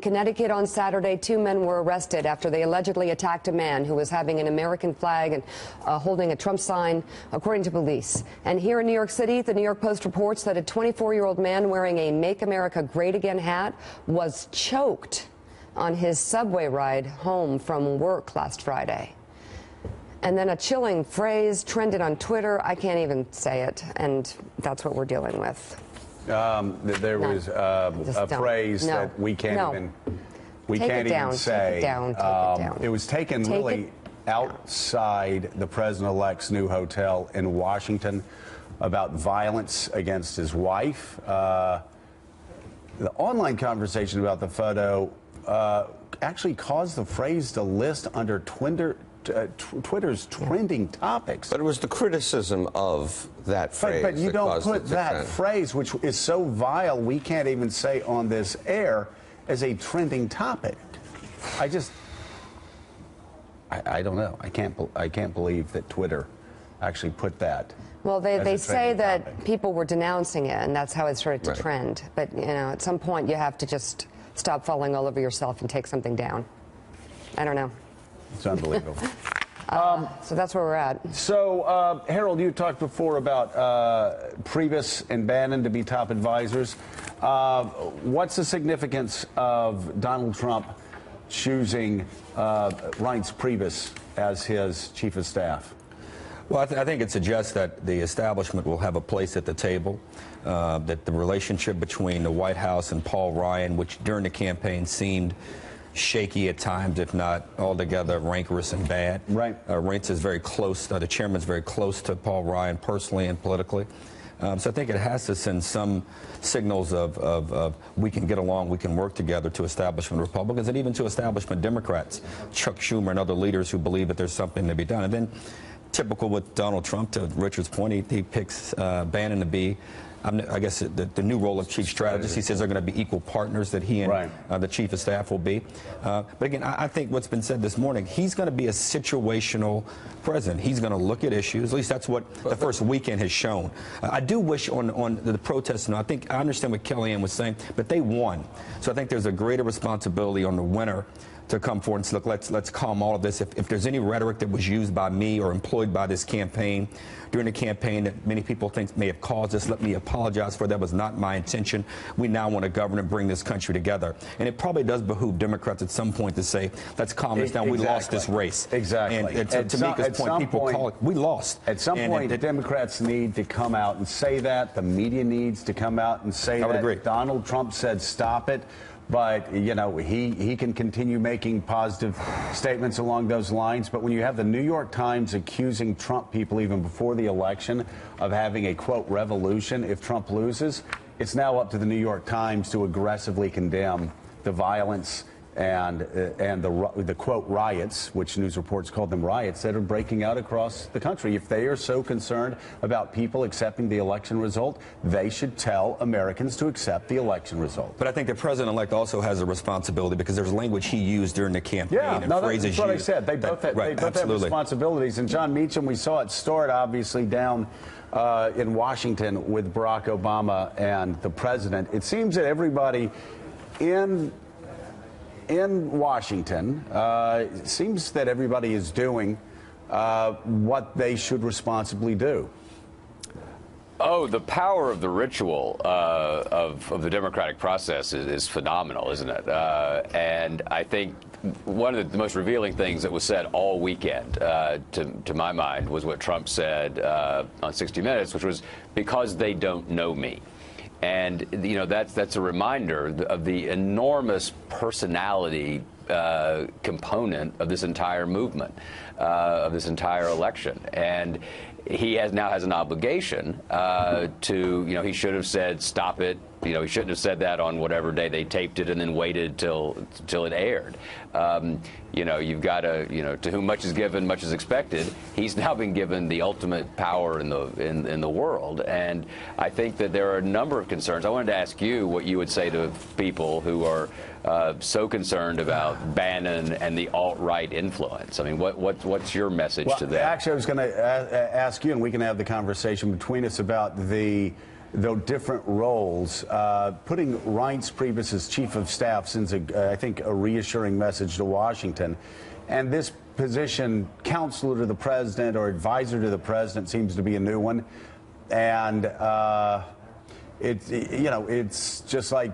Connecticut on Saturday, 2 men were arrested after they allegedly attacked a man who was having an American flag and holding a Trump sign, according to police. And here in New York City, the New York Post reports that a 24-year-old man wearing a Make America Great Again hat was choked on his subway ride home from work last Friday. And then a chilling phrase trended on Twitter. I can't even say it, and that's what we're dealing with. There was a phrase that we can't even say. It was taken really outside the president-elect's new hotel in Washington about violence against his wife. The online conversation about the photo actually caused the phrase to list under Twitter's trending topics. But it was the criticism of that phrase. But you don't put that phrase, which is so vile, we can't even say on this air, as a trending topic. I don't know. I can't believe that Twitter actually put that. Well, they say that people were denouncing it, and that's how it started to trend. But, you know, at some point you have to just stop falling all over yourself and take something down. I don't know. It's unbelievable. So that's where we're at. So, Harold, you talked before about Priebus and Bannon to be top advisors. What's the significance of Donald Trump choosing Reince Priebus as his chief of staff? Well, I think it suggests that the establishment will have a place at the table, that the relationship between the White House and Paul Ryan, which during the campaign seemed shaky at times, if not altogether rancorous and bad. Right. Reince is very close, the chairman's very close to Paul Ryan personally and politically. So I think it has to send some signals of we can get along, we can work together to establishment Republicans and even to establishment Democrats, Chuck Schumer and other leaders who believe that there's something to be done. And then, typical with Donald Trump, to Richard's point, he picks Bannon to be, I guess, the new role of chief strategist. He says they're going to be equal partners, that he and the chief of staff will be. But again, I think what's been said this morning, he's going to be a situational president. He's going to look at issues. At least that's what the first weekend has shown. I do wish on the protests, and I understand what Kellyanne was saying, but they won. So I think there's a greater responsibility on the winner to come forward and say, look, let's calm all of this. If there's any rhetoric that was used by me or employed by this campaign during the campaign that many people think may have caused this, let me apologize for. That was not my intention. We now want to govern and bring this country together. And it probably does behoove Democrats at some point to say, let's calm this down. We lost this race. Exactly. And to Mika's point, people call it, we lost. At some point, the Democrats need to come out and say that. The media needs to come out and say that. I would agree. Donald Trump said stop it. But, you know, he can continue making positive statements along those lines. But when you have the New York Times accusing Trump people even before the election of having a, quote, revolution if Trump loses, it's now up to the New York Times to aggressively condemn the violence and the quote riots, which news reports called them riots, that are breaking out across the country. If they are so concerned about people accepting the election result, they should tell Americans to accept the election result. But I think the president-elect also has a responsibility, because there's language he used during the campaign and phrases that's what I said. They both have responsibilities. And John Meacham, we saw it start obviously down in Washington with Barack Obama and the president. It seems that everybody in Washington, it seems that everybody is doing what they should responsibly do. Oh, the power of the ritual of the democratic process is phenomenal, isn't it? And I think one of the most revealing things that was said all weekend, to my mind, was what Trump said on 60 Minutes, which was, because they don't know me. And, you know, that's a reminder of the enormous personality component of this entire movement, of this entire election. And he now has an obligation to, you know, he should have said, stop it. You know, he shouldn't have said that on whatever day they taped it and then waited till it aired. You know, you've got to, you know, to whom much is given, much is expected. He's now been given the ultimate power in the world, and I think that there are a number of concerns. I wanted to ask you what you would say to people who are so concerned about Bannon and the alt-right influence. I mean, what's your message to them? Actually, I was going to ask you, and we can have the conversation between us about the though different roles. Putting Reince Priebus as chief of staff sends, I think, a reassuring message to Washington. And this position, counselor to the president or advisor to the president, seems to be a new one. And it's just like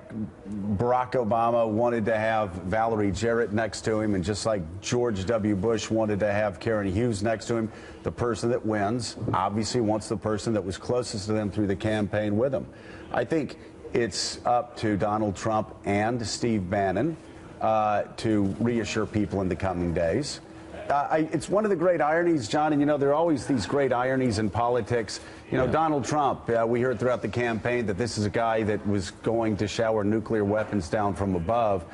Barack Obama wanted to have Valerie Jarrett next to him, and just like George W. Bush wanted to have Karen Hughes next to him, the person that wins obviously wants the person that was closest to them through the campaign with them. I think it's up to Donald Trump and Steve Bannon to reassure people in the coming days. It's one of the great ironies, John, and there are always these great ironies in politics. Donald Trump, we heard throughout the campaign that this is a guy that was going to shower nuclear weapons down from above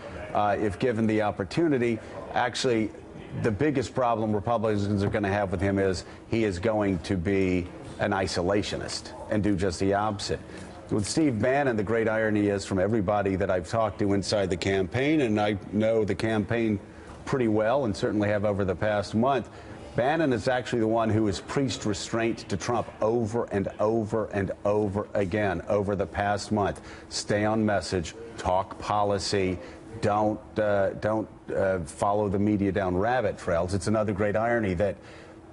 if given the opportunity. Actually, the biggest problem Republicans are going to have with him is he is going to be an isolationist and do just the opposite. With Steve Bannon, the great irony is, from everybody that I've talked to inside the campaign, and I know the campaign pretty well and certainly have over the past month, Bannon is actually the one who has preached restraint to Trump over and over and over again over the past month. Stay on message, talk policy, don't follow the media down rabbit trails. It's another great irony that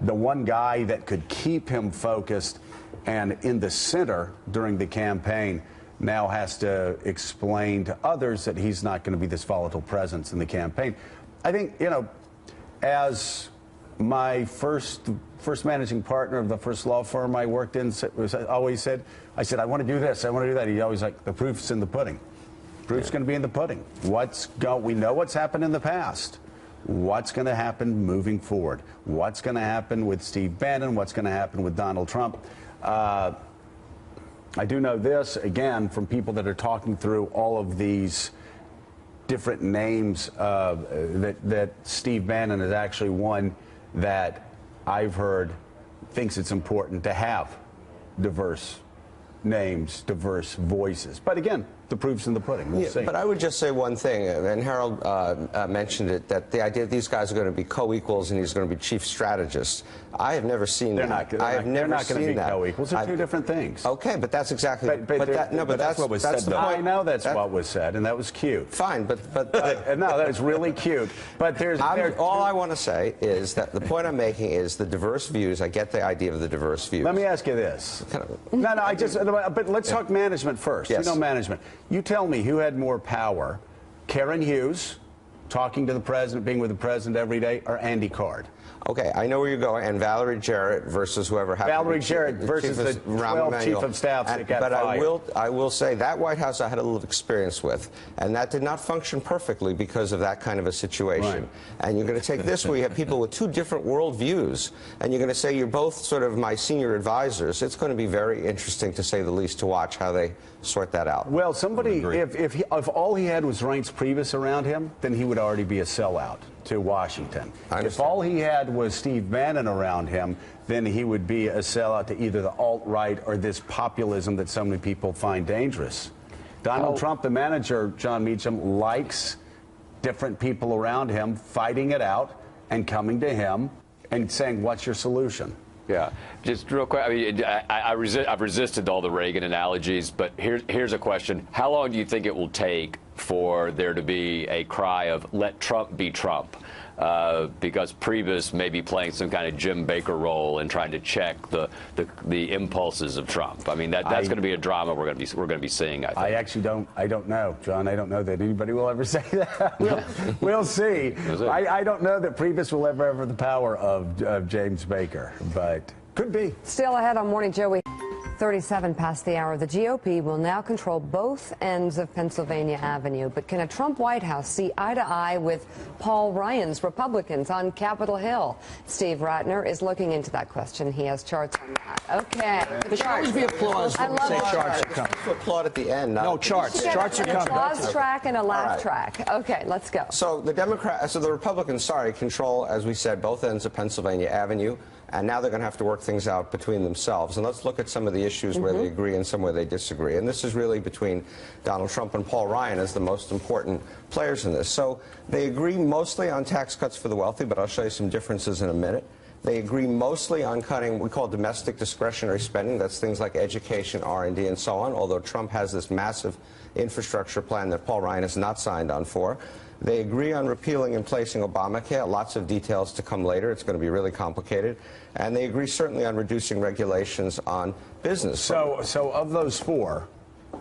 the one guy that could keep him focused and in the center during the campaign now has to explain to others that he's not going to be this volatile presence in the campaign. I think, as my first managing partner of the first law firm I worked in always said, I want to do this, I want to do that. He always like, the proof's in the pudding. Proof's going to be in the pudding. We know what's happened in the past. What's going to happen moving forward? What's going to happen with Steve Bannon? What's going to happen with Donald Trump? I do know this, again, from people that are talking through all of these different names, that Steve Bannon is actually one that I've heard thinks it's important to have diverse names, diverse voices. But again, the proof's in the pudding. We'll see. But I would just say one thing, and Harold mentioned it, that the idea that these guys are going to be co-equals and he's going to be chief strategist. I have never seen that. They're not going to be co-equals. They're two different things. Okay, but that's exactly. But that's what was said. The point. I know that's what was said, and that was cute. Fine, but no, that was really cute. But all I want to say is that the point I'm making is the diverse views. I get the idea of the diverse views. Let me ask you this. But let's talk management first. Yes. Management. You tell me who had more power, Karen Hughes, talking to the president, being with the president every day, or Andy Card? Okay, I know where you're going, and Valerie Jarrett versus whoever happened Valerie Jarrett versus the 12 chief of staffs that got fired. I will say that White House I had a little experience with, and that did not function perfectly because of that kind of a situation. Right. And you're going to take this where you have people with two different worldviews, and you're going to say you're both sort of my senior advisors. It's going to be very interesting, to say the least, to watch how they sort that out. Well, if all he had was Reince Priebus around him, then he would already be a sellout to Washington. If all he had was Steve Bannon around him, then he would be a sellout to either the alt-right or this populism that so many people find dangerous. Donald Trump, the manager, John Meacham, likes different people around him fighting it out and coming to him and saying, what's your solution? Yeah, just real quick. I mean, I've resisted all the Reagan analogies, but here's a question: how long do you think it will take for there to be a cry of "Let Trump be Trump"? Because Priebus may be playing some kind of Jim Baker role in trying to check the impulses of Trump. I mean, that's going to be a drama we're going to be seeing. I think. I actually don't know, John. I don't know that anybody will ever say that. We'll see. I don't know that Priebus will ever have the power of James Baker, but could be. Still ahead on Morning Joey. 37 past the hour. The GOP will now control both ends of Pennsylvania Avenue. But can a Trump White House see eye to eye with Paul Ryan's Republicans on Capitol Hill? Steve Ratner is looking into that question. He has charts on that. Okay. There should always be applause when we say charts are coming. Applaud at the end. No, charts. Charts are coming. Applause track and a laugh track. Okay, let's go. So the Republicans, control, as we said, both ends of Pennsylvania Avenue. And now they're going to have to work things out between themselves. And let's look at some of the issues where they agree and some where they disagree. And this is really between Donald Trump and Paul Ryan as the most important players in this. So they agree mostly on tax cuts for the wealthy, but I'll show you some differences in a minute. They agree mostly on cutting what we call domestic discretionary spending. That's things like education, R&D, and so on, although Trump has this massive infrastructure plan that Paul Ryan has not signed on for. They agree on repealing and placing Obamacare. Lots of details to come later. It's going to be really complicated. And they agree certainly on reducing regulations on business. So of those four,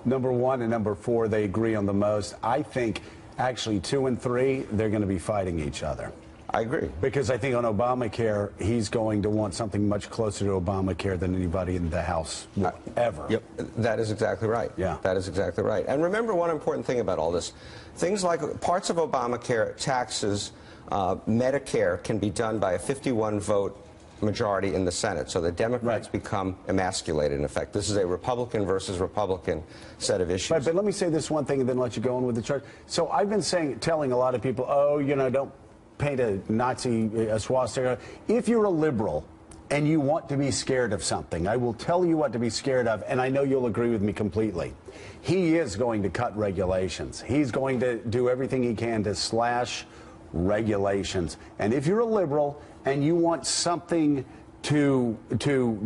number 1 and number 4, they agree on the most. I think actually 2 and 3, they're going to be fighting each other. I agree. Because I think on Obamacare, he's going to want something much closer to Obamacare than anybody in the House will ever. Yep, that is exactly right. Yeah. That is exactly right. And remember one important thing about all this. Things like parts of Obamacare, taxes, Medicare can be done by a 51-vote majority in the Senate. So the Democrats become emasculated, in effect. This is a Republican versus Republican set of issues. Right, but let me say this one thing and then let you go on with the chart. So I've been telling a lot of people, oh, you know, don't paint a Nazi swastika. If you're a liberal and you want to be scared of something, I will tell you what to be scared of, and I know you'll agree with me completely. He is going to cut regulations. He's going to do everything he can to slash regulations. And if you're a liberal and you want something to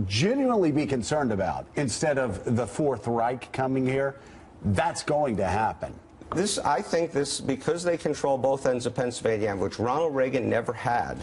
genuinely be concerned about instead of the Fourth Reich coming here, that's going to happen. I think because they control both ends of Pennsylvania, which Ronald Reagan never had,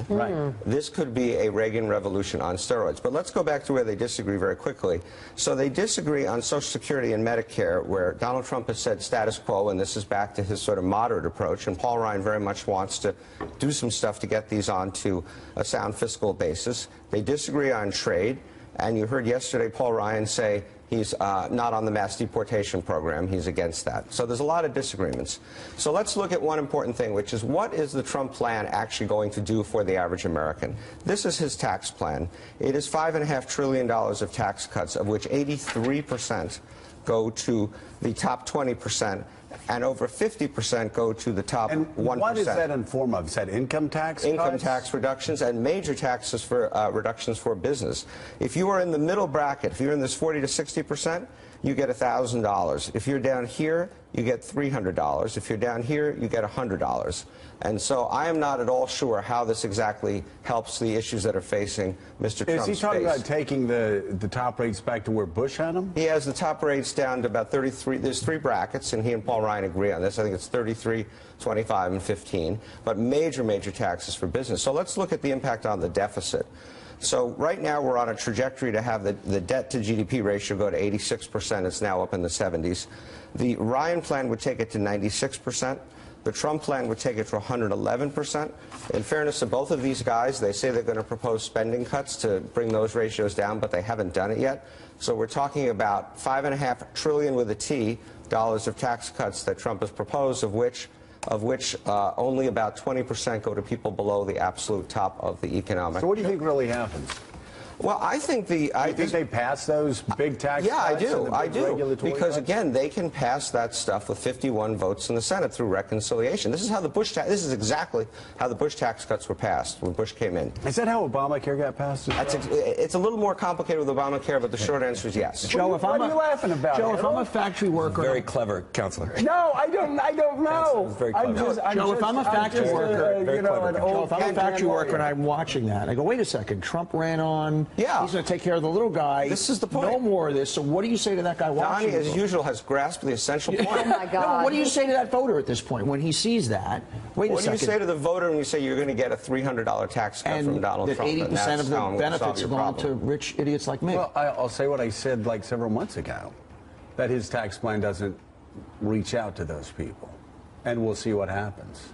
this could be a Reagan revolution on steroids. But let's go back to where they disagree very quickly. So they disagree on Social Security and Medicare, where Donald Trump has said status quo, and this is back to his sort of moderate approach, and Paul Ryan very much wants to do some stuff to get these onto a sound fiscal basis. They disagree on trade, and you heard yesterday Paul Ryan say he's not on the mass deportation program. He's against that. So there's a lot of disagreements. So let's look at one important thing, which is what is the Trump plan actually going to do for the average American? This is his tax plan. It is $5.5 trillion of tax cuts, of which 83% go to the top 20%, and over 50% go to the top 1%. What is that in form of? Is that income tax? Income cuts? tax reductions and major taxes for reductions for business. If you are in the middle bracket, if you're in this 40 to 60%, you get $1,000. If you're down here, you get $300. If you're down here, you get $100. And so I am not at all sure how this exactly helps the issues that are facing Mr. Trump's Is he talking base. about taking the top rates back to where Bush had them? He has the top rates down to about 33. There's 3 brackets, and he and Paul Ryan agree on this. I think it's 33, 25, and 15. But major, major taxes for business. So let's look at the impact on the deficit. So right now we're on a trajectory to have the debt to GDP ratio go to 86%. It's now up in the 70s. The Ryan plan would take it to 96%. The Trump plan would take it to 111%. In fairness to both of these guys, they say they're going to propose spending cuts to bring those ratios down, but they haven't done it yet. So we're talking about $5.5 trillion with a T dollars of tax cuts that Trump has proposed, of which only about 20% go to people below the absolute top of the economic. So what do you think really happens? Well, I think Do you think they pass those big tax yeah, I cuts? do. and the I big do. regulatory Because, cuts? again, they can pass that stuff with 51 votes in the Senate through reconciliation. This is how this is exactly how the Bush tax cuts were passed when Bush came in. Is that how Obamacare got passed? It's a little more complicated with Obamacare, but the short answer is yes. Joe, What are you laughing about, Joe, if Harold? I'm a factory worker, Very clever, counselor. No, I don't know. That's very clever. Joe, if I'm a factory worker, very clever. Joe, if I'm a factory worker and I'm watching that, I go, wait a second, Trump ran on. Yeah. He's going to take care of the little guy. This is the point. No more of this. So what do you say to that guy watching? Donnie, as usual, has grasped the essential point. Oh my No, God. what do you say to that voter at this point when he sees that? Wait a What do second. you say to the voter when you say you're going to get a $300 tax cut from and Donald that Trump? 80% of the benefits are going to problem. rich idiots like me. Well, I'll say what I said like several months ago, that his tax plan doesn't reach out to those people, and we'll see what happens.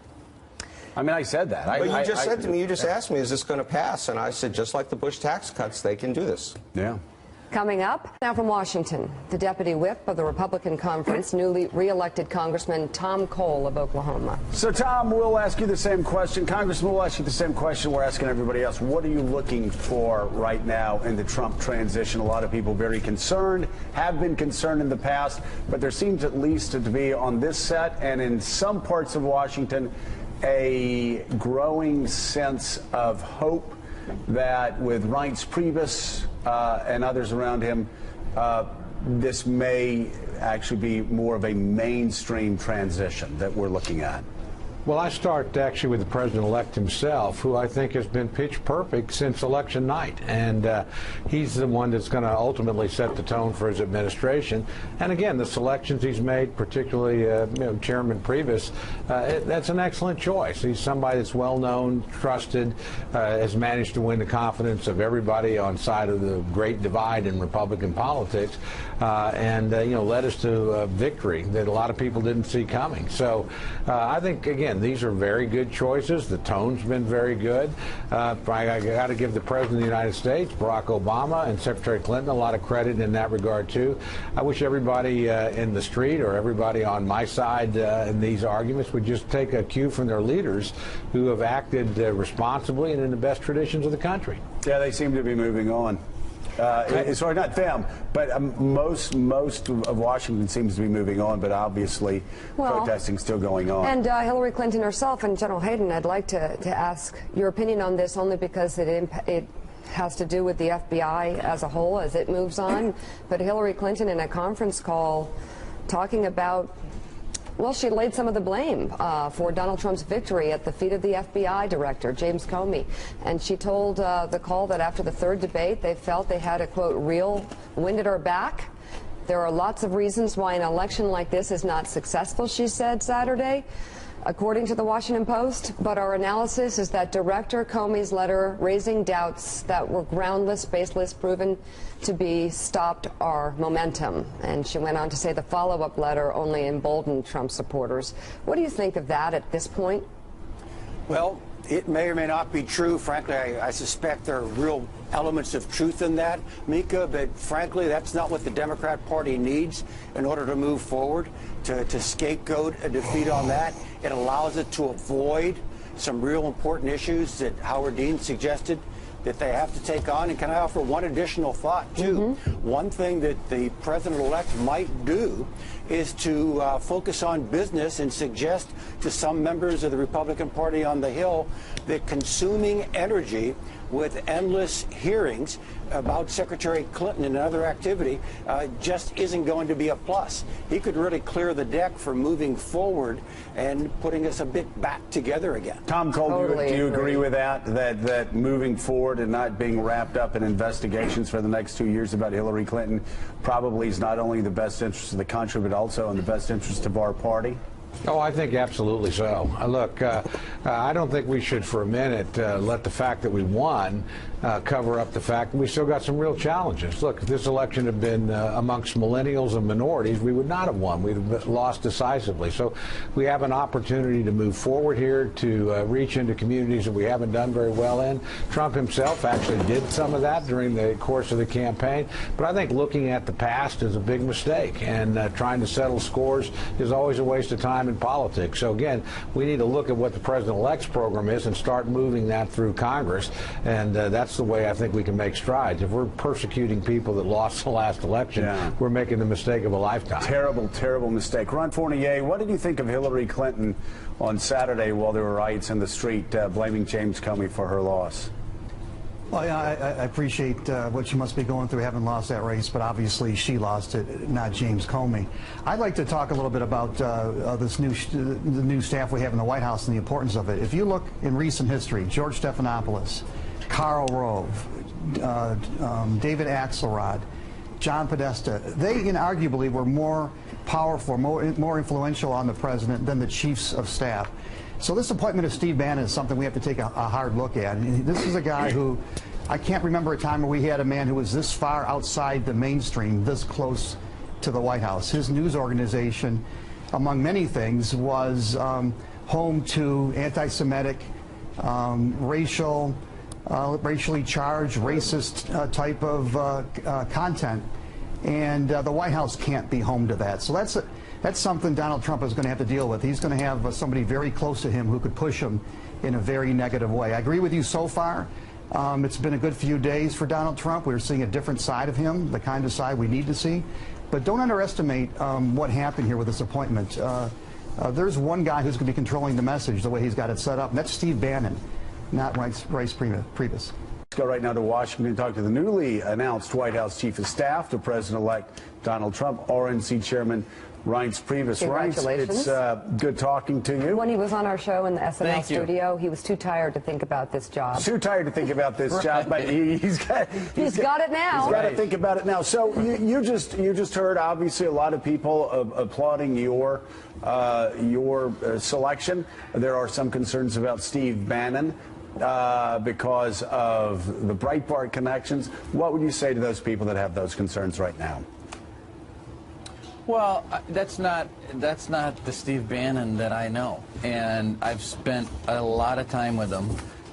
I mean, I said that. But you just said to me, you just asked me, is this going to pass? And I said, just like the Bush tax cuts, they can do this. Yeah. Coming up, now from Washington, the deputy whip of the Republican conference, newly re-elected Congressman Tom Cole of Oklahoma. So, Tom, we'll ask you the same question. Congressman, we'll ask you the same question we're asking everybody else. What are you looking for right now in the Trump transition? A lot of people very concerned, have been concerned in the past, but there seems at least to be on this set and in some parts of Washington a growing sense of hope that with Reince Priebus and others around him, this may actually be more of a mainstream transition that we're looking at. Well, I start actually with the president-elect himself, who I think has been pitch perfect since election night. And he's the one that's going to ultimately set the tone for his administration. And again, the selections he's made, particularly Chairman Priebus, that's an excellent choice. He's somebody that's well-known, trusted, has managed to win the confidence of everybody on side of the great divide in Republican politics, and led us to victory that a lot of people didn't see coming. So I think, again, these are very good choices. The tone's been very good. I got to give the President of the United States, Barack Obama, and Secretary Clinton a lot of credit in that regard, too. I wish everybody in the street or everybody on my side in these arguments would just take a cue from their leaders who have acted responsibly and in the best traditions of the country. Yeah, they seem to be moving on. Sorry, not them, but most of Washington seems to be moving on, but obviously protesting still going on. And Hillary Clinton herself, and General Hayden, I'd like to ask your opinion on this only because it has to do with the FBI as a whole as it moves on. But Hillary Clinton in a conference call talking about, well, she laid some of the blame for Donald Trump's victory at the feet of the FBI director, James Comey. And she told the call that after the third debate, they felt they had a, quote, real wind at our back. There are lots of reasons why an election like this is not successful, she said Saturday, according to the Washington Post. But our analysis is that Director Comey's letter raising doubts that were groundless, baseless, proven to be stopped our momentum. And she went on to say the follow-up letter only emboldened Trump supporters. What do you think of that at this point? Well, it may or may not be true. Frankly, I suspect there are real elements of truth in that, Mika, but frankly, that's not what the Democrat Party needs in order to move forward, to scapegoat a defeat on that. It allows it to avoid some real important issues that Howard Dean suggested that they have to take on. And can I offer one additional thought, too? One thing that the president-elect might do is to focus on business and suggest to some members of the Republican Party on the Hill that consuming energy with endless hearings about Secretary Clinton and other activity just isn't going to be a plus. He could really clear the deck for moving forward and putting us a bit back together again. Tom Cole, do you agree with that moving forward and not being wrapped up in investigations for the next 2 years about Hillary Clinton probably is not only in the best interest of the country, but also in the best interest of our party? Oh, I think absolutely so. Look, I don't think we should for a minute let the fact that we won cover up the fact that we still got some real challenges. Look, if this election had been amongst millennials and minorities, we would not have won. We'd have lost decisively. So we have an opportunity to move forward here, to reach into communities that we haven't done very well in. Trump himself actually did some of that during the course of the campaign. But I think looking at the past is a big mistake, and trying to settle scores is always a waste of time in politics. So again, we need to look at what the president-elect's program is and start moving that through Congress, and that's the way I think we can make strides. If we're persecuting people that lost the last election, we're making the mistake of a lifetime. Terrible, terrible mistake. Ron Fournier, what did you think of Hillary Clinton on Saturday while there were riots in the street blaming James Comey for her loss? Well, yeah, I appreciate what she must be going through, having lost that race, but obviously she lost it, not James Comey. I'd like to talk a little bit about this the new staff we have in the White House and the importance of it. If you look in recent history, George Stephanopoulos, Karl Rove, David Axelrod, John Podesta, they inarguably were more powerful, more influential on the president than the chiefs of staff. So this appointment of Steve Bannon is something we have to take a hard look at. And this is a guy who, I can't remember a time where we had a man who was this far outside the mainstream, this close to the White House. His news organization, among many things, was home to anti-Semitic, racially charged, racist type of content. And the White House can't be home to that. So that's something Donald Trump is going to have to deal with. He's going to have somebody very close to him who could push him in a very negative way. I agree with you so far. It's been a good few days for Donald Trump. We're seeing a different side of him, the kind of side we need to see. But don't underestimate what happened here with this appointment. There's one guy who's going to be controlling the message the way he's got it set up, and that's Steve Bannon, not Reince Priebus. Let's go right now to Washington and talk to the newly announced White House Chief of Staff to President-elect Donald Trump, RNC Chairman Reince Priebus. Congratulations. Reince, it's good talking to you. When he was on our show in the SNL Thank you. studio, he was too tired to think about this job. Too tired to think about this job, but he's got got it now. He's got to think about it now. So you just heard, obviously, a lot of people applauding your selection. There are some concerns about Steve Bannon because of the Breitbart connections. What would you say to those people that have those concerns right now? Well, that's not the Steve Bannon that I know, and I've spent a lot of time with him.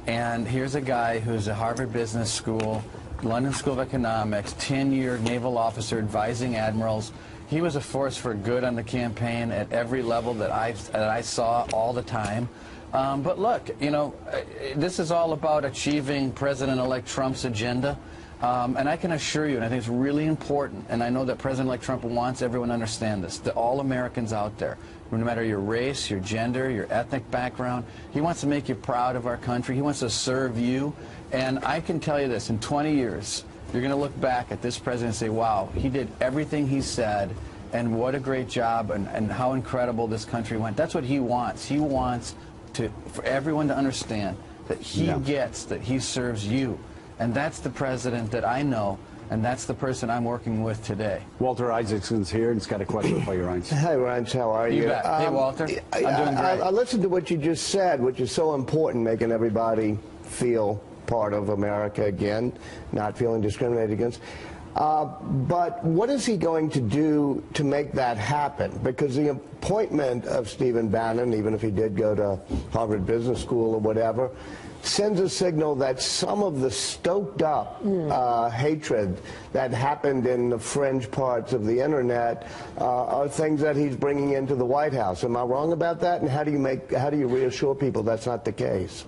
And here's a guy who's a Harvard Business School, London School of Economics, 10-year naval officer advising admirals. He was a force for good on the campaign at every level that I saw all the time. But look, you know, this is all about achieving President-elect Trump's agenda. And I can assure you, and I think it's really important, and I know that President-elect Trump wants everyone to understand this, that all Americans out there, no matter your race, your gender, your ethnic background, he wants to make you proud of our country. He wants to serve you. And I can tell you this, in 20 years, you're going to look back at this president and say, wow, he did everything he said, and what a great job, and how incredible this country went. That's what he wants. He wants for everyone to understand that he gets, that he serves you. And that's the president that I know, and that's the person I'm working with today. Walter Isaacson's here, and he's got a question for you, Reince. Hi, Reince. How are you? You bet. Hey, Walter. I'm doing great. I listened to what you just said, which is so important, making everybody feel part of America again, not feeling discriminated against. But what is he going to do to make that happen? Because the appointment of Stephen Bannon, even if he did go to Harvard Business School or whatever, sends a signal that some of the stoked up hatred that happened in the fringe parts of the internet are things that he's bringing into the White House. Am I wrong about that? And how do you reassure people that's not the case?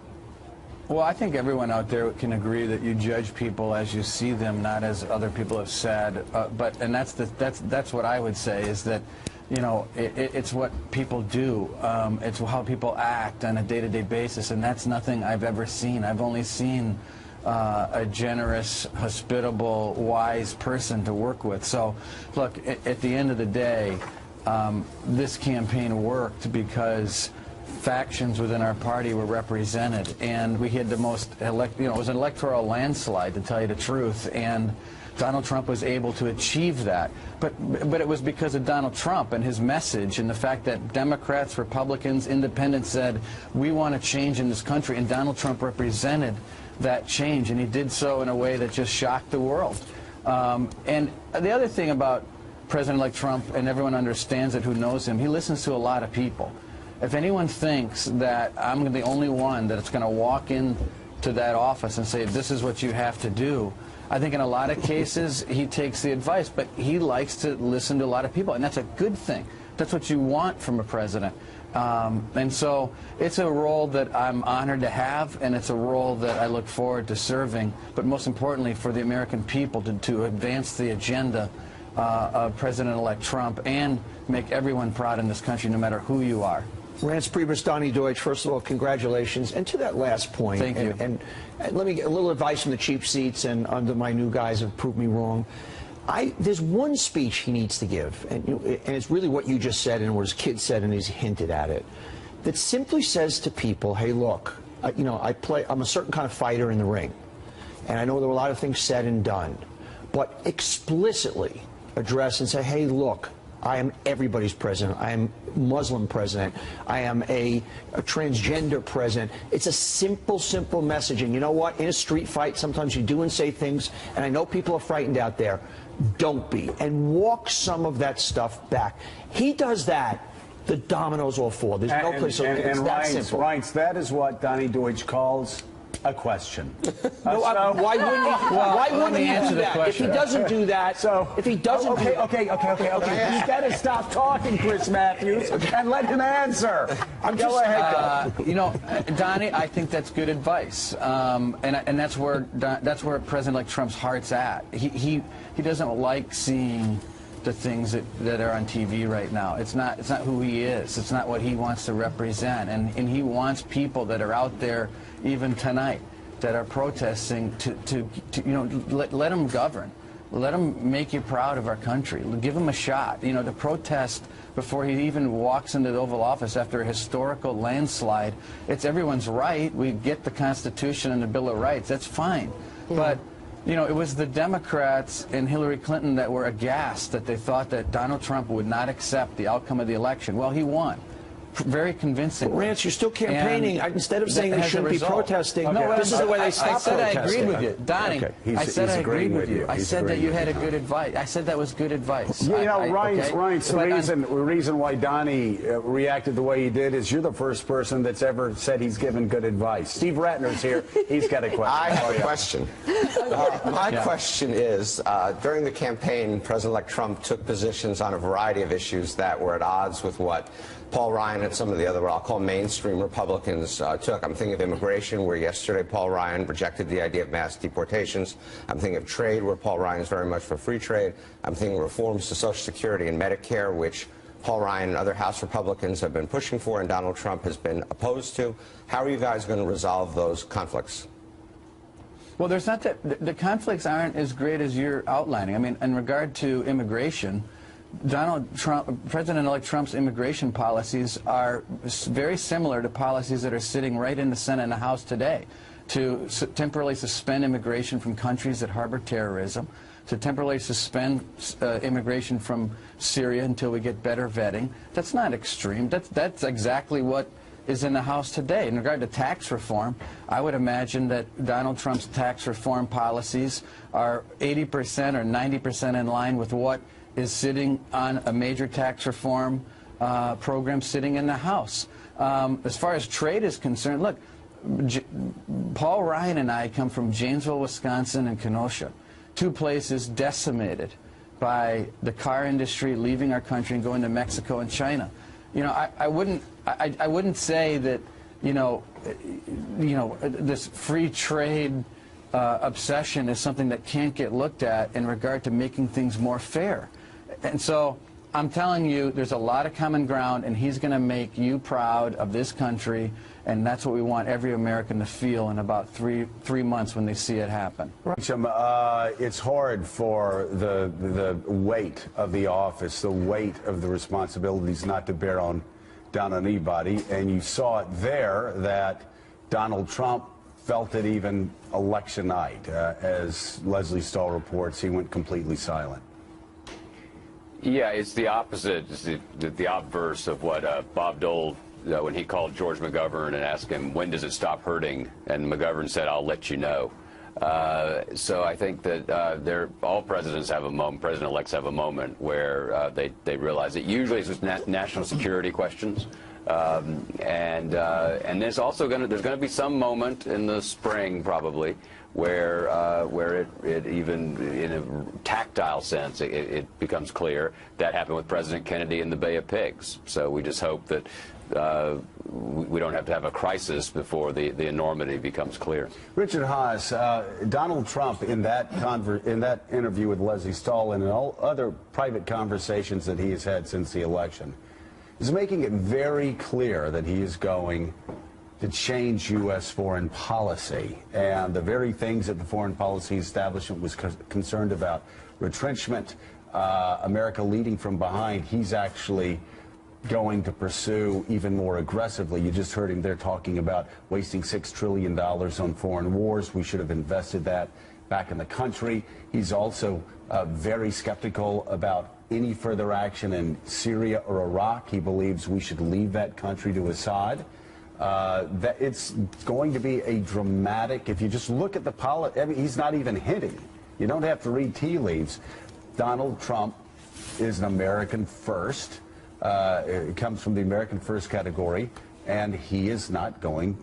Well, I think everyone out there can agree that you judge people as you see them, not as other people have said. And that's what I would say is that, you know, it's what people do. It's how people act on a day-to-day basis, and that's nothing I've ever seen. I've only seen a generous, hospitable, wise person to work with. So, look, at the end of the day, this campaign worked because factions within our party were represented, and we had the most, it was an electoral landslide, to tell you the truth, and Donald Trump was able to achieve that. But it was because of Donald Trump and his message and the fact that Democrats, Republicans, independents said, we want a change in this country, and Donald Trump represented that change, and he did so in a way that just shocked the world. And the other thing about President-elect Trump, and everyone understands it who knows him, he listens to a lot of people. If anyone thinks that I'm the only one that's going to walk into that office and say, this is what you have to do, I think in a lot of cases he takes the advice, but he likes to listen to a lot of people, and that's a good thing. That's what you want from a president. And so it's a role that I'm honored to have, and it's a role that I look forward to serving, but most importantly for the American people to advance the agenda of President-elect Trump and make everyone proud in this country, no matter who you are. Reince Priebus, Donnie Deutsch, first of all, congratulations. And to that last point, thank you. And let me get a little advice from the cheap seats and under my new guys have proved me wrong. There's one speech he needs to give, and it's really what you just said and what his kid said, and he's hinted at it, that simply says to people, hey, look, I'm a certain kind of fighter in the ring, and I know there were a lot of things said and done, but explicitly address and say, hey, look, I am everybody's president. I am Muslim president. I am a transgender president. It's a simple, simple message. And you know what? In a street fight, sometimes you do and say things, and I know people are frightened out there. Don't be. And walk some of that stuff back. He does that, the dominoes will fall. There's no place. It's that simple. Reince, that is what Donnie Deutsch calls a question. Why wouldn't he answer that? If he doesn't do that, if he doesn't okay. You got to stop talking, Chris Matthews, and let him answer. Go ahead. Donnie, I think that's good advice, and that's where President-elect Trump's heart's at. He doesn't like seeing the things that are on TV right now. It's not who he is. It's not what he wants to represent, and he wants people that are out there even tonight that are protesting to let him govern. Let him make you proud of our country. Give him a shot. To protest before he even walks into the Oval Office after a historical landslide. It's everyone's right. We get the Constitution and the Bill of Rights. That's fine. Yeah. But, you know, it was the Democrats and Hillary Clinton that were aghast that they thought that Donald Trump would not accept the outcome of the election. Well, he won. Very convincing. Rance, you're still campaigning. Instead of saying they shouldn't be protesting, this is the way they stop I said protesting. I agreed with you. Donnie, Okay. I said I agreed with you. I He's said that agreeing you with had a you. good advice. I said that was good advice. You know, Ryan's But the reason why Donnie reacted the way he did is you're the first person that's ever said he's given good advice. Steve Ratner's here. He's got a question. I have a question. My question is, during the campaign, President-elect Trump took positions on a variety of issues that were at odds with what Paul Ryan and some of the other, what I'll call mainstream Republicans took. I'm thinking of immigration, where yesterday Paul Ryan rejected the idea of mass deportations. I'm thinking of trade, where Paul Ryan is very much for free trade. I'm thinking of reforms to Social Security and Medicare, which Paul Ryan and other House Republicans have been pushing for and Donald Trump has been opposed to. How are you guys going to resolve those conflicts? Well, there's not that the conflicts aren't as great as you're outlining. I mean, in regard to immigration, Donald Trump, President-elect Trump's immigration policies are very similar to policies that are sitting right in the Senate and the House today, to temporarily suspend immigration from countries that harbor terrorism, to temporarily suspend immigration from Syria until we get better vetting. That's not extreme. That's exactly what is in the House today. In regard to tax reform, I would imagine that Donald Trump's tax reform policies are 80% or 90% in line with what is sitting on a major tax reform program sitting in the House. As far as trade is concerned, look, Paul Ryan and I come from Janesville, Wisconsin and Kenosha, two places decimated by the car industry leaving our country and going to Mexico and China. You know, I wouldn't say that, you know, this free trade obsession is something that can't get looked at in regard to making things more fair. And so I'm telling you, there's a lot of common ground, and he's going to make you proud of this country, and that's what we want every American to feel in about three months when they see it happen. It's hard for the weight of the office, the weight of the responsibilities not to bear down on anybody, and you saw it there that Donald Trump felt it even election night. As Leslie Stahl reports, he went completely silent. Yeah, it's the opposite. It's the obverse of what Bob Dole, when he called George McGovern and asked him, when does it stop hurting? And McGovern said, I'll let you know. So I think that all presidents have a moment, president-elects have a moment where they realize that usually it's just national security questions. And there's also there's going to be some moment in the spring probably where it even in a tactile sense it becomes clear. That happened with President Kennedy in the Bay of Pigs. So we just hope that we don't have to have a crisis before the enormity becomes clear. Richard Haass, Donald Trump in that interview with Leslie Stahl and in all other private conversations that he has had since the election is making it very clear that he is going to change U.S. foreign policy, and the very things that the foreign policy establishment was concerned about, retrenchment, America leading from behind, he's actually going to pursue even more aggressively. You just heard him there talking about wasting $6 trillion on foreign wars. We should have invested that back in the country. He's also very skeptical about any further action in Syria or Iraq. He believes we should leave that country to Assad. That it's going to be a dramatic, if you just look at the policy, I mean, he's not even hinting. You don't have to read tea leaves. Donald Trump is an American first. It comes from the American first category, and he is not going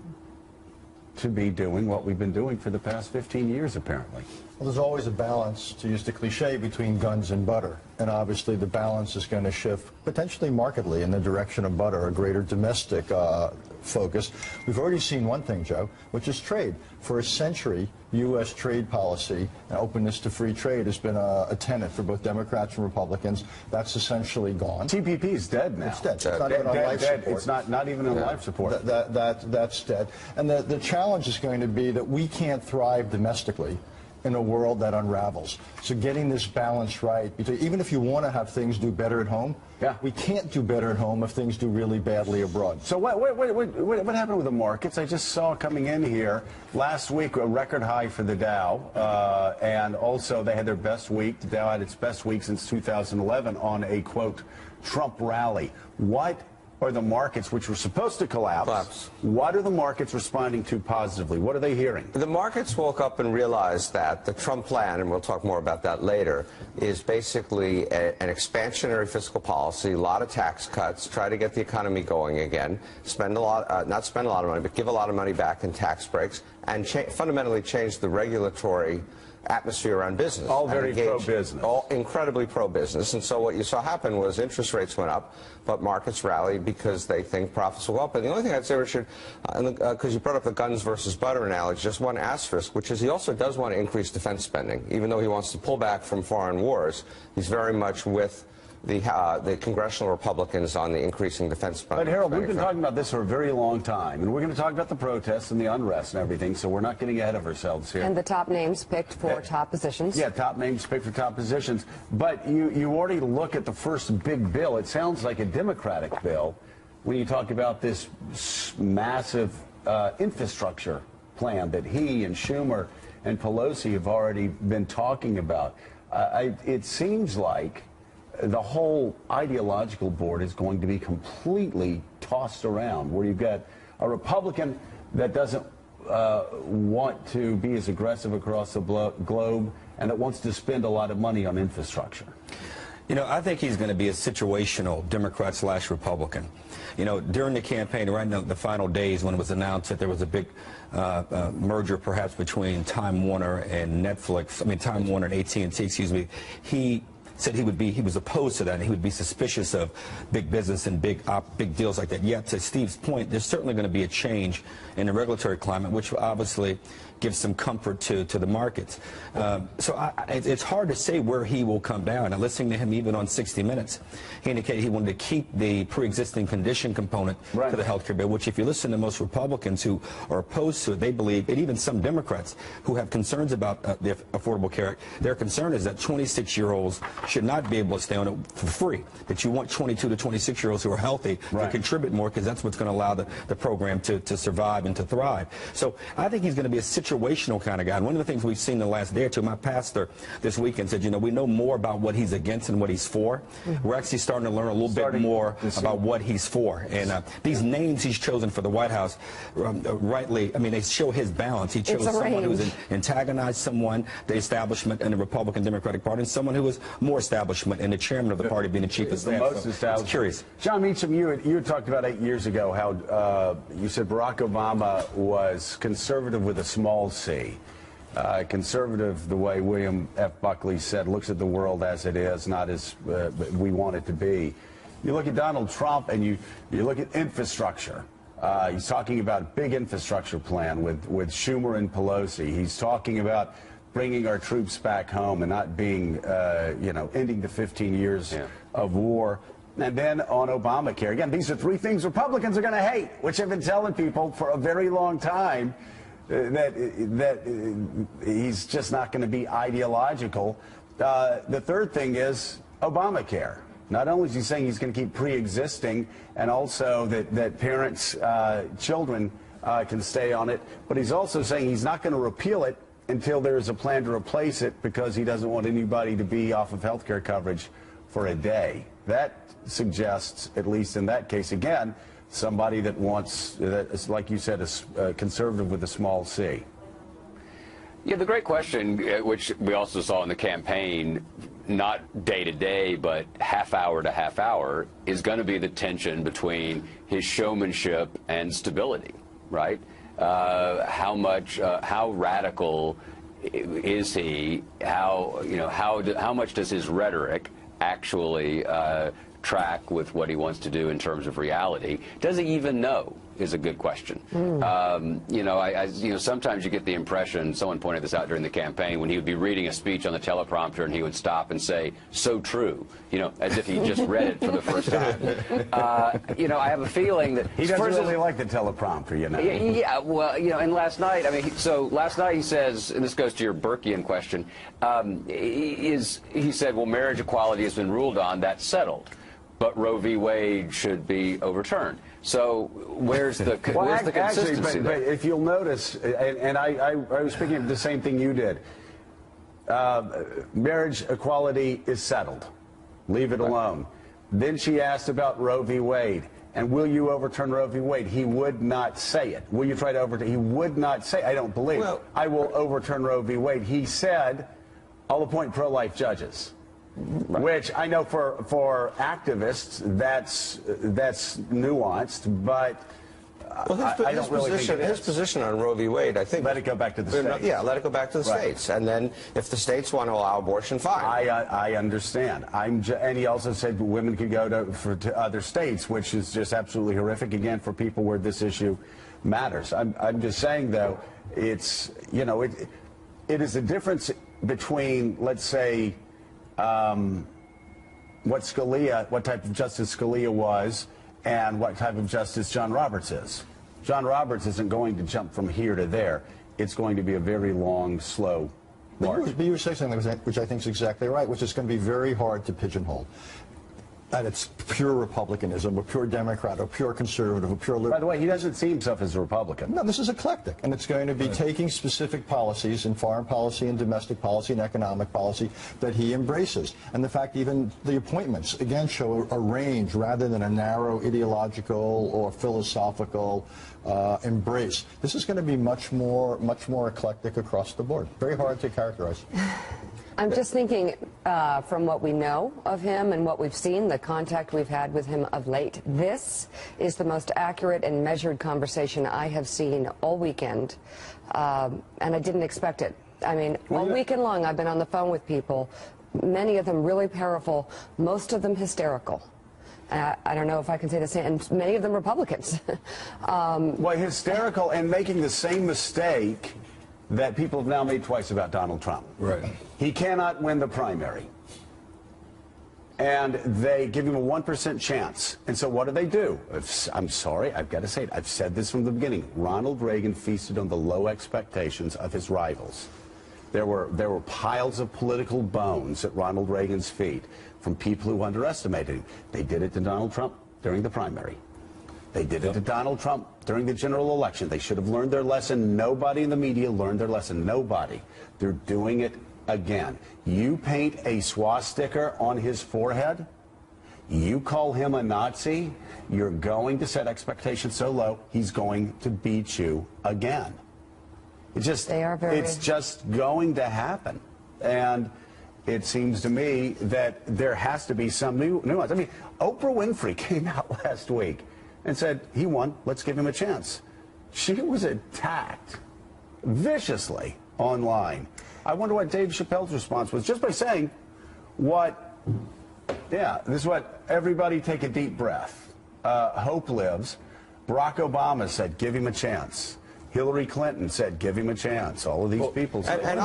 to be doing what we've been doing for the past 15 years, apparently. Well, there's always a balance, to use the cliche, between guns and butter. And obviously the balance is going to shift potentially markedly in the direction of butter, a greater domestic focus. We've already seen one thing, Joe, which is trade. For a century, U.S. trade policy and openness to free trade has been a tenet for both Democrats and Republicans. That's essentially gone. TPP is dead now. It's dead. It's not even on life support. It's not even on life support. That's dead. And the challenge is going to be that we can't thrive domestically in a world that unravels. So getting this balance right, between, even if you want to have things do better at home, we can't do better at home if things do really badly abroad. So what happened with the markets? I just saw coming in here last week a record high for the Dow, and also they had their best week. The Dow had its best week since 2011 on a, quote, Trump rally. What are the markets, which were supposed to collapse, what are the markets responding to positively? What are they hearing? The markets woke up and realized that the Trump plan, and we'll talk more about that later, is basically an expansionary fiscal policy, a lot of tax cuts, try to get the economy going again, spend a lot, not spend a lot of money, but give a lot of money back in tax breaks, and fundamentally change the regulatory atmosphere around business. All very pro-business. All incredibly pro-business. And so what you saw happen was interest rates went up, but markets rallied because they think profits will go up. And the only thing I'd say, Richard, because you brought up the guns versus butter analogy, just one asterisk, which is he also does want to increase defense spending. Even though he wants to pull back from foreign wars, he's very much with the congressional Republicans on the increasing defense spending. But Harold, we've been talking about this for a very long time, and we're going to talk about the protests and the unrest and everything, so we're not getting ahead of ourselves here. And the top names picked for top positions. Yeah, top names picked for top positions. But you already look at the first big bill. It sounds like a Democratic bill when you talk about this massive infrastructure plan that he and Schumer and Pelosi have already been talking about. It seems like the whole ideological board is going to be completely tossed around, where you've got a Republican that doesn't want to be as aggressive across the globe and that wants to spend a lot of money on infrastructure. You know, I think he's going to be a situational Democrat/Republican. You know, during the campaign, right now, the final days when it was announced that there was a big merger perhaps between Time Warner and Netflix, Time Warner and AT&T, excuse me, he said he was opposed to that, and he would be suspicious of big business and big deals like that. Yet, to Steve's point, there's certainly going to be a change in the regulatory climate, which obviously gives some comfort to the markets. So it's hard to say where he will come down. Now, listening to him even on 60 Minutes, he indicated he wanted to keep the pre-existing condition component to the health care bill, which if you listen to most Republicans who are opposed to it, they believe, and even some Democrats who have concerns about the Affordable Care Act, their concern is that 26-year-olds should not be able to stay on it for free, that you want 22 to 26-year-olds who are healthy to contribute more, because that's what's going to allow the program to survive and to thrive. So I think he's going to be a situational kind of guy. And one of the things we've seen in the last day or two, my pastor this weekend said, you know, we know more about what he's against and what he's for. We're actually starting to learn a little bit more about what he's for. And these names he's chosen for the White House, rightly, they show his balance. He chose someone who's antagonized someone, the establishment and the Republican Democratic Party, and someone who was more establishment and the chairman of the party being the chief of staff. Most established. Curious. John Meacham, you had talked about 8 years ago how you said Barack Obama was conservative with a small c. Conservative, the way William F. Buckley said, looks at the world as it is, not as we want it to be. You look at Donald Trump and you look at infrastructure. He's talking about a big infrastructure plan with Schumer and Pelosi. He's talking about bringing our troops back home and not being, ending the 15 years of war. And then on Obamacare, again, these are three things Republicans are going to hate, which I've been telling people for a very long time, that he's just not going to be ideological. The third thing is Obamacare. Not only is he saying he's going to keep pre-existing, and also that parents, children can stay on it, but he's also saying he's not going to repeal it until there's a plan to replace it, because he doesn't want anybody to be off of health care coverage for a day. That suggests, at least in that case, again, somebody that wants, like you said, a conservative with a small c. Yeah, the great question, which we also saw in the campaign, not day to day, but half hour to half hour, is going to be the tension between his showmanship and stability, right? How radical is he? How much does his rhetoric actually track with what he wants to do in terms of reality? Does he even know is a good question. You know, sometimes you get the impression, someone pointed this out during the campaign, when he would be reading a speech on the teleprompter and he would stop and say, "So true," you know, as if he just read it for the first time. You know, I have a feeling that he doesn't really like the teleprompter, you know. Yeah, well, you know, and last night, I mean, so last night he says, and this goes to your Burkean question, he said, well, marriage equality has been ruled on, that's settled, but Roe v. Wade should be overturned. So where's the consistency actually, but there? if you'll notice, and I was speaking of the same thing you did, marriage equality is settled. Leave it alone. Then she asked about Roe v. Wade. And will you overturn Roe v. Wade? He would not say it. Will you try to overturn? He would not say, I don't believe. Well, I will overturn Roe v. Wade. He said, I'll appoint pro-life judges. Right. Which I know for activists, that's nuanced, but I don't really think his position on Roe v. Wade, I think, let it go back to the states. Yeah, let it go back to the states, and then if the states want to allow abortion, fine. I understand. And he also said women could go to other states, which is just absolutely horrific. Again, for people where this issue matters. I'm just saying, though, it's, you know, it is a difference between, let's say, what type of Justice Scalia was and what type of justice John Roberts is. John Roberts isn't going to jump from here to there. It's going to be a very long, slow march. But you were saying something which I think is exactly right, which is going to be very hard to pigeonhole. That it's pure Republicanism, or pure Democrat, or pure conservative, or pure liberal. By the way, he doesn't see himself as a Republican. No, this is eclectic, and it's going to be taking specific policies in foreign policy and domestic policy and economic policy that he embraces. And the fact even the appointments, again, show a range rather than a narrow ideological or philosophical embrace. This is going to be much more eclectic across the board. Very hard to characterize. I'm just thinking, from what we know of him and what we've seen, the contact we've had with him of late, this is the most accurate and measured conversation I have seen all weekend, and I didn't expect it. I mean, all weekend long I've been on the phone with people, many of them really powerful, most of them hysterical. I don't know if I can say the same, and many of them Republicans. Well, hysterical and making the same mistake that people have now made twice about Donald Trump. Right. He cannot win the primary. And they give him a 1% chance. And so what do? I'm sorry, I've got to say it. I've said this from the beginning. Ronald Reagan feasted on the low expectations of his rivals. There were piles of political bones at Ronald Reagan's feet from people who underestimated him. They did it to Donald Trump during the primary. They did it to Donald Trump during the general election. They should have learned their lesson. Nobody in the media learned their lesson. Nobody. They're doing it again. You paint a swastika on his forehead, you call him a Nazi, you're going to set expectations so low, he's going to beat you again. It's just going to happen. And it seems to me that there has to be some nuance. I mean, Oprah Winfrey came out last week and said, he won, let's give him a chance. She was attacked viciously online. I wonder what Dave Chappelle's response was, just by saying this is what everybody take a deep breath. Hope lives. Barack Obama said, give him a chance. Hillary Clinton said, give him a chance. All of these people said. And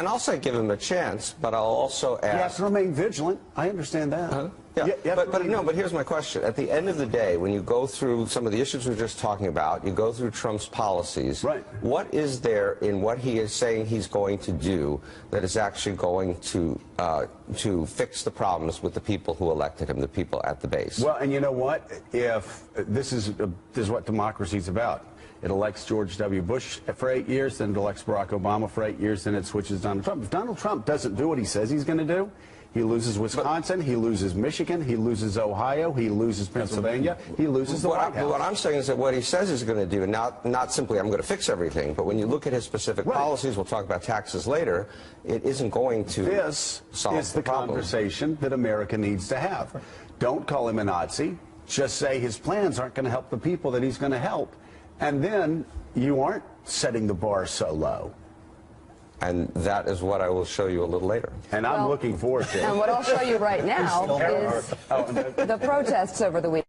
I'll say give him a chance, but I'll also ask. You have to remain vigilant. I understand that. Yeah, but here's my question. At the end of the day, when you go through some of the issues we were just talking about, you go through Trump's policies, right. What is there in what he is saying he's going to do that is actually going to fix the problems with the people who elected him, the people at the base? Well, and you know what? If this is what democracy's about. It elects George W. Bush for 8 years, then it elects Barack Obama for 8 years, then it switches Donald Trump. If Donald Trump doesn't do what he says he's going to do, he loses Wisconsin, he loses Michigan, he loses Ohio, he loses Pennsylvania, he loses the White House. What I'm saying is that what he says he's going to do, not simply I'm going to fix everything, but when you look at his specific policies, we'll talk about taxes later, it isn't going to solve the problem. Conversation that America needs to have. Don't call him a Nazi. Just say his plans aren't going to help the people that he's going to help. And then you aren't setting the bar so low. And that is what I will show you a little later. And I'm looking forward to it. And what I'll show you right now is the protests over the weekend.